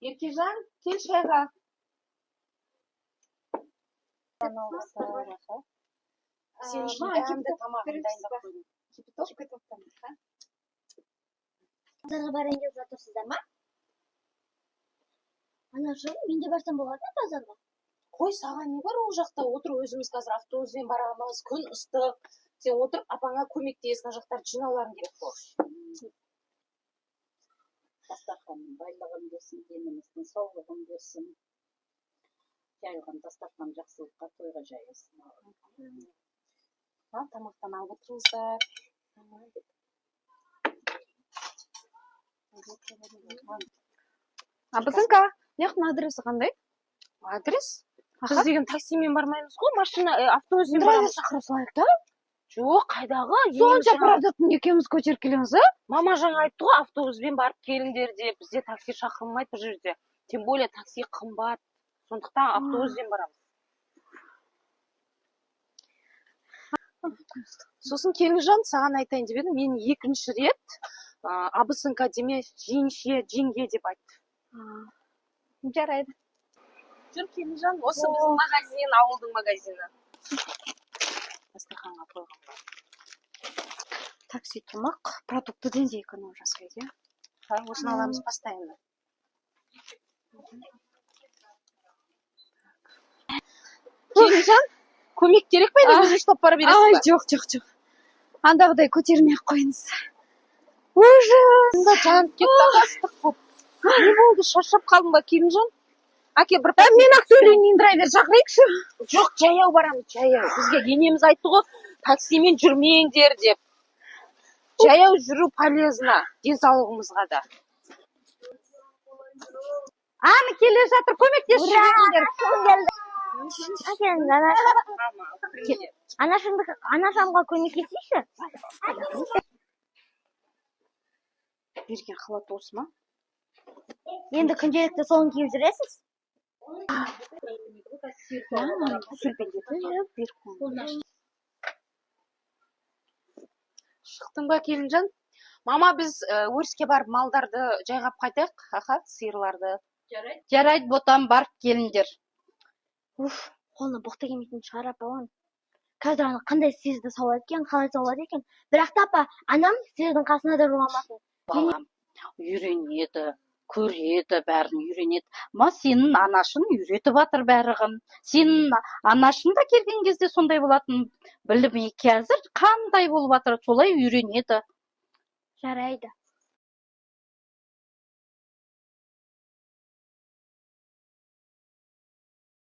Еркежан, кел шайға. Сен үшін дәмді тамағын дайындап қойдым. Кипятоктан. Базарға барайын деп жатырсыздар ма? Анашым, мен де барсам болады ма базарға? Қой, саған не бар ол жақта? Отыр, өзіміз қазір автобуспен барамыз, күн ыстық. Сен отыр, апаңа көмектес, мына жақтарды жинауларың керек бол. Дастарханның байлығын берсін, деніміздің саулығын берсін. Жайылған дастархан жақсылыққа, тойға жайылсын. Тамақтан алып отырыңыздар. Абысынка, яқтың адресі қандай? Адрес? Біз деген таксимен бармаймыз ғой, машина, автобуспен барамыз. Шақыра салайық та? Жоқ, қайдағы? Сонша продуктын екеуміз көтеріп келеміз, а? Мама жаңа айтты ғой, автобуспен барып келіңдер деп. Бізде такси шақырылмайды бұл жерде. Тем более такси қымбат. Сондықтан автобуспен барамыз. Сосын Келінжан, саған айтайын деп едім, мен екінші рет абысынка деме, жеңше, жеңге деп айтты. Жарайды. Жүр, Келінжан, осы біздің магазин, ауылдың магазині. Дастарханға қойған. Такси тұрмақ, продуктыден де эконом жасайды, иә? Осыны аламыз постоянно. Келінжан, көмек керек пе, біз ұстап бара бересіз ба? Жоқ. Андағыдай көтермей қойыңыз. Ужас! Жанып кетті астық болып. Не болды, шаршап қалдың ба, Келінжан? Әке, бір Мен ақ сөйлеймін, драйвер шақырайықшы. Жоқ, жаяу барамыз, жаяу. Бізге енеміз айтты ғой, таксимен жүрмеңдер деп. Жаяу жүру полезно, денсаулығымызға да. Аны келе жатыр, көмектесіңдер. Анашамға көмектесейші? Берген халат осы ма? Енді күнделікті соны киіп жүресіз? Шықтың ба, Келінжан? Мама, біз өріске барып малдарды жайғап қайтайық, сиырларды. Жарайды, ботам, барып келіңдер. Қолына бұқты келмейтін шығар апалан. Қазір ана қандай сиырды саулады екен, қалай саулады екен. Бірақ та апа, анам сиырдың қасына да жоламасын. Балам, үйренеді, көреді, бәрін үйренеді. Ма сенің анашын үйретіп атыр бәріғын. Сенің анашын да келген кезде сондай болатын. Білмей қазір қандай болып атыр, солай үйренеді. Жарайды.